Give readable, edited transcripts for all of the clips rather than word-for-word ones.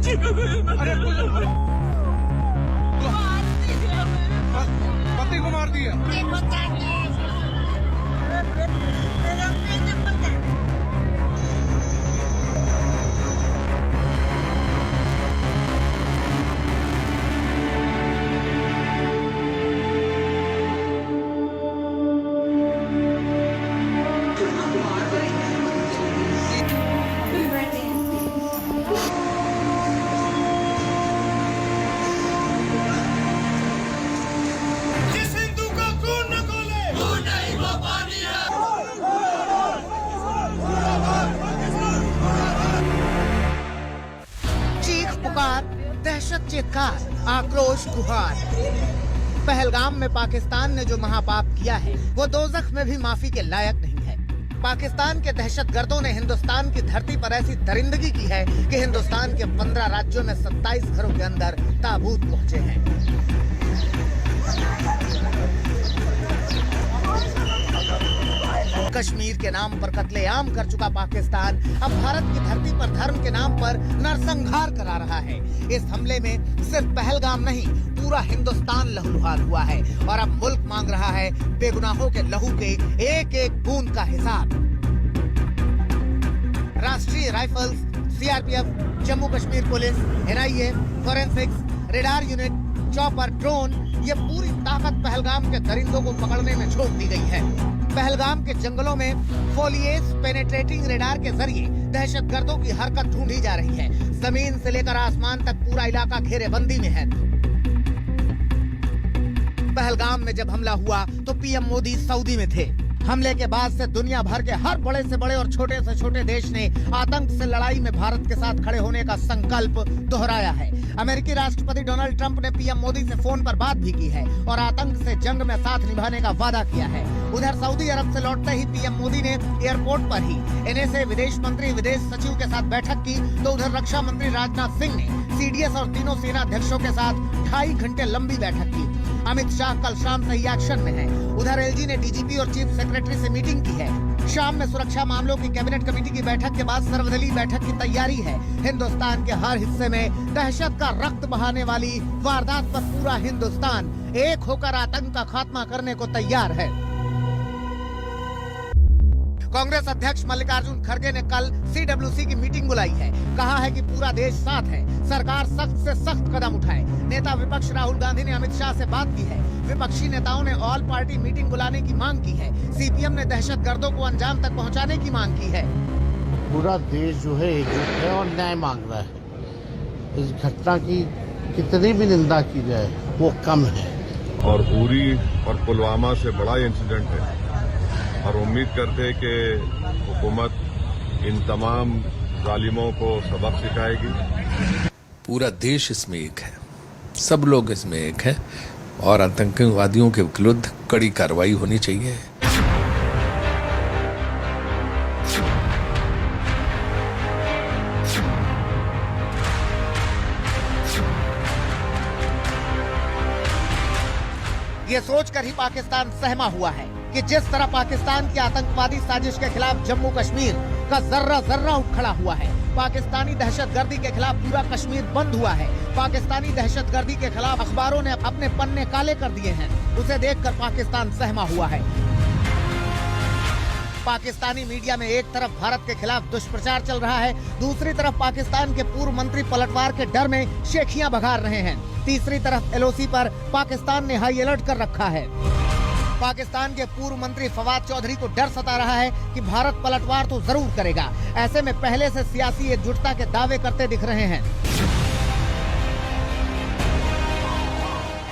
अरे पति को मार दिया। दहशत चित्कार, आक्रोश गुहार। पहलगाम में पाकिस्तान ने जो महापाप किया है वो दोज़ख में भी माफी के लायक नहीं है। पाकिस्तान के दहशतगर्दों ने हिंदुस्तान की धरती पर ऐसी दरिंदगी की है कि हिंदुस्तान के 15 राज्यों में 27 घरों के अंदर ताबूत पहुंचे हैं। कश्मीर के नाम पर कत्लेआम कर चुका पाकिस्तान अब भारत की धरती पर धर्म के नाम पर नरसंहार करा रहा है। इस हमले में सिर्फ पहलगाम नहीं, पूरा हिंदुस्तान लहूलुहान हुआ है और अब मुल्क मांग रहा है बेगुनाहों के लहू के एक एक बूंद का हिसाब। राष्ट्रीय rifles, CRPF, Jammu Kashmir police, NIA, forensics, radar unit, chopper, drone, ये पूरी ताकत पहलगाम के दरिंदों को पकड़ने में झोंक दी गई है। पहलगाम के जंगलों में फोलिएज पेनेट्रेटिंग रेडार के जरिए दहशतगर्दों की हरकत ढूंढी जा रही है। जमीन से लेकर आसमान तक पूरा इलाका घेरेबंदी में है। पहलगाम में जब हमला हुआ तो पीएम मोदी सऊदी में थे। हमले के बाद से दुनिया भर के हर बड़े से बड़े और छोटे से छोटे देश ने आतंक से लड़ाई में भारत के साथ खड़े होने का संकल्प दोहराया है। अमेरिकी राष्ट्रपति डोनाल्ड ट्रंप ने पीएम मोदी से फोन पर बात भी की है और आतंक से जंग में साथ निभाने का वादा किया है। उधर सऊदी अरब से लौटते ही पीएम मोदी ने एयरपोर्ट पर ही एनएसए विदेश मंत्री, विदेश सचिव के साथ बैठक की, तो उधर रक्षा मंत्री राजनाथ सिंह ने सीडीएस और तीनों सेना अध्यक्षों के साथ 2.5 घंटे लंबी बैठक की। अमित शाह कल शाम से ही एक्शन में है। उधर एलजी ने डीजीपी और चीफ सेक्रेटरी से मीटिंग की है। शाम में सुरक्षा मामलों की कैबिनेट कमेटी की बैठक के बाद सर्वदलीय बैठक की तैयारी है। हिंदुस्तान के हर हिस्से में दहशत का रक्त बहाने वाली वारदात पर पूरा हिंदुस्तान एक होकर आतंक का खात्मा करने को तैयार है। कांग्रेस अध्यक्ष मल्लिकार्जुन खड़गे ने कल सीडब्ल्यूसी की मीटिंग बुलाई है। कहा है कि पूरा देश साथ है, सरकार सख्त से सख्त कदम उठाए। नेता विपक्ष राहुल गांधी ने अमित शाह से बात की है। विपक्षी नेताओं ने ऑल पार्टी मीटिंग बुलाने की मांग की है। सीपीएम ने दहशतगर्दों को अंजाम तक पहुंचाने की मांग की है। पूरा देश जो है एकजुट है और न्याय मांग रहा है। इस घटना की कितनी भी निंदा की जाए वो कम है। और उरी और पुलवामा से बड़ा इंसिडेंट है और उम्मीद करते हैं कि हुकूमत इन तमाम जालिमों को सबक सिखाएगी। पूरा देश इसमें एक है, सब लोग इसमें एक हैं और आतंकवादियों के विरुद्ध कड़ी कार्रवाई होनी चाहिए। ये सोचकर ही पाकिस्तान सहमा हुआ है कि जिस तरह पाकिस्तान की आतंकवादी साजिश के खिलाफ जम्मू कश्मीर का जर्रा जर्रा उठ खड़ा हुआ है। पाकिस्तानी दहशतगर्दी के खिलाफ पूरा कश्मीर बंद हुआ है। पाकिस्तानी दहशतगर्दी के खिलाफ अखबारों ने अपने पन्ने काले कर दिए हैं। उसे देखकर पाकिस्तान सहमा हुआ है। पाकिस्तानी मीडिया में एक तरफ भारत के खिलाफ दुष्प्रचार चल रहा है, दूसरी तरफ पाकिस्तान के पूर्व मंत्री पलटवार के डर में शेखियां बघार रहे हैं। तीसरी तरफ एलओसी पर पाकिस्तान ने हाई अलर्ट कर रखा है। पाकिस्तान के पूर्व मंत्री फवाद चौधरी को डर सता रहा है कि भारत पलटवार तो जरूर करेगा। ऐसे में पहले से सियासी एकजुटता के दावे करते दिख रहे हैं।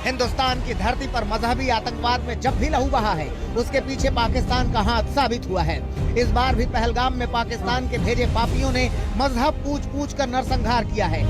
हिंदुस्तान की धरती पर मजहबी आतंकवाद में जब भी लहू बहा है, उसके पीछे पाकिस्तान का हाथ साबित हुआ है। इस बार भी पहलगाम में पाकिस्तान के भेजे पापियों ने मजहब पूछ कर नरसंहार किया है।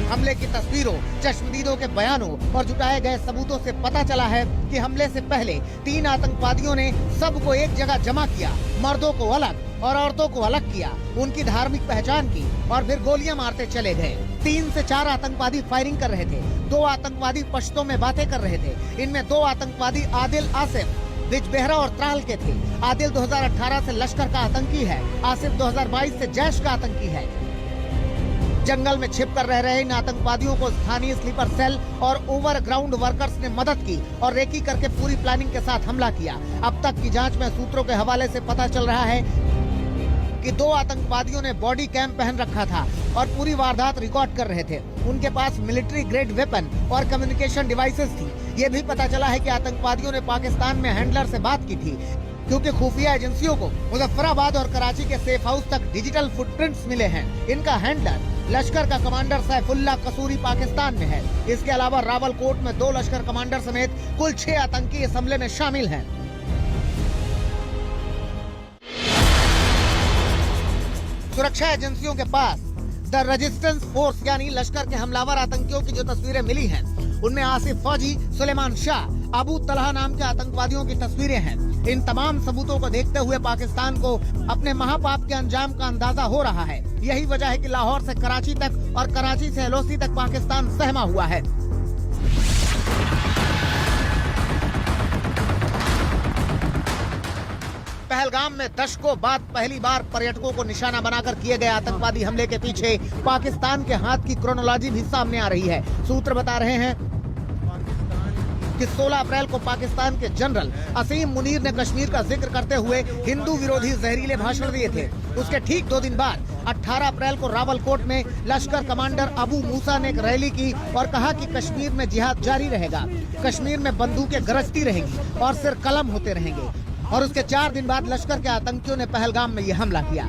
हमले की तस्वीरों, चश्मदीदों के बयानों और जुटाए गए सबूतों से पता चला है कि हमले से पहले 3 आतंकवादियों ने सबको एक जगह जमा किया, मर्दों को अलग और औरतों को अलग किया, उनकी धार्मिक पहचान की और फिर गोलियां मारते चले गए। 3 से 4 आतंकवादी फायरिंग कर रहे थे, 2 आतंकवादी पश्तो में बातें कर रहे थे। इनमें 2 आतंकवादी आदिल आसिफ बिजबेहरा और त्राल के थे। आदिल 2018 से लश्कर का आतंकी है, आसिफ 2022 से जैश का आतंकी है। जंगल में छिप कर रह रहे इन आतंकवादियों को स्थानीय स्लीपर सेल और ओवरग्राउंड वर्कर्स ने मदद की और रेकी करके पूरी प्लानिंग के साथ हमला किया। अब तक की जांच में सूत्रों के हवाले से पता चल रहा है कि 2 आतंकवादियों ने बॉडी कैम पहन रखा था और पूरी वारदात रिकॉर्ड कर रहे थे। उनके पास मिलिट्री ग्रेड वेपन और कम्युनिकेशन डिवाइसेस थी। ये भी पता चला है कि आतंकवादियों ने पाकिस्तान में हैंडलर से बात की थी, क्योंकि खुफिया एजेंसियों को मुजफ्फराबाद और कराची के सेफ हाउस तक डिजिटल फुटप्रिंट्स मिले हैं। इनका हैंडलर लश्कर का कमांडर सैफुल्लाह कसूरी पाकिस्तान में है। इसके अलावा रावलकोट में 2 लश्कर कमांडर समेत कुल 6 आतंकी इस हमले में शामिल हैं। सुरक्षा एजेंसियों के पास द रेजिस्टेंस फोर्स यानी लश्कर के हमलावर आतंकियों की जो तस्वीरें मिली हैं, उनमें आसिफ फौजी, सुलेमान शाह, अबू तलहा नाम के आतंकवादियों की तस्वीरें हैं। इन तमाम सबूतों को देखते हुए पाकिस्तान को अपने महापाप के अंजाम का अंदाजा हो रहा है। यही वजह है कि लाहौर से कराची तक और कराची से एलओसी तक पाकिस्तान सहमा हुआ है। पहलगाम में दशकों बाद पहली बार पर्यटकों को निशाना बनाकर किए गए आतंकवादी हमले के पीछे पाकिस्तान के हाथ की क्रोनोलॉजी भी सामने आ रही है। सूत्र बता रहे हैं कि 16 अप्रैल को पाकिस्तान के जनरल असीम मुनीर ने कश्मीर का जिक्र करते हुए हिंदू विरोधी जहरीले भाषण दिए थे। उसके ठीक 2 दिन बाद 18 अप्रैल को रावलकोट में लश्कर कमांडर अबू मूसा ने एक रैली की और कहा कि कश्मीर में जिहाद जारी रहेगा, कश्मीर में बंदूकें गरजती रहेंगी और सिर कलम होते रहेंगे। और उसके 4 दिन बाद लश्कर के आतंकियों ने पहलगाम में यह हमला किया,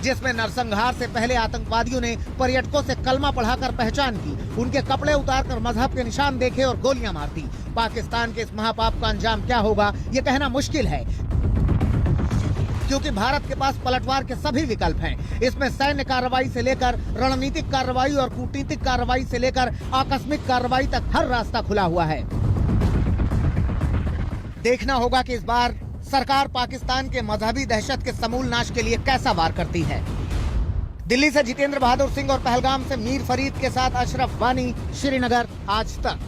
जिसमें नरसंहार से पहले आतंकवादियों ने पर्यटकों से कलमा पढ़ाकर पहचान की, उनके कपड़े उतारकर मजहब के निशान देखे और गोलियां मार दी। पाकिस्तान के इस महापाप का अंजाम क्या होगा ये कहना मुश्किल है, क्योंकि भारत के पास पलटवार के सभी विकल्प हैं। इसमें सैन्य कार्रवाई से लेकर रणनीतिक कार्रवाई और कूटनीतिक कार्रवाई से लेकर आकस्मिक कार्रवाई तक हर रास्ता खुला हुआ है। देखना होगा कि इस बार सरकार पाकिस्तान के मजहबी दहशत के समूल नाश के लिए कैसा वार करती है। दिल्ली से जितेंद्र बहादुर सिंह और पहलगाम से मीर फरीद के साथ अशरफ वानी, श्रीनगर, आज तक।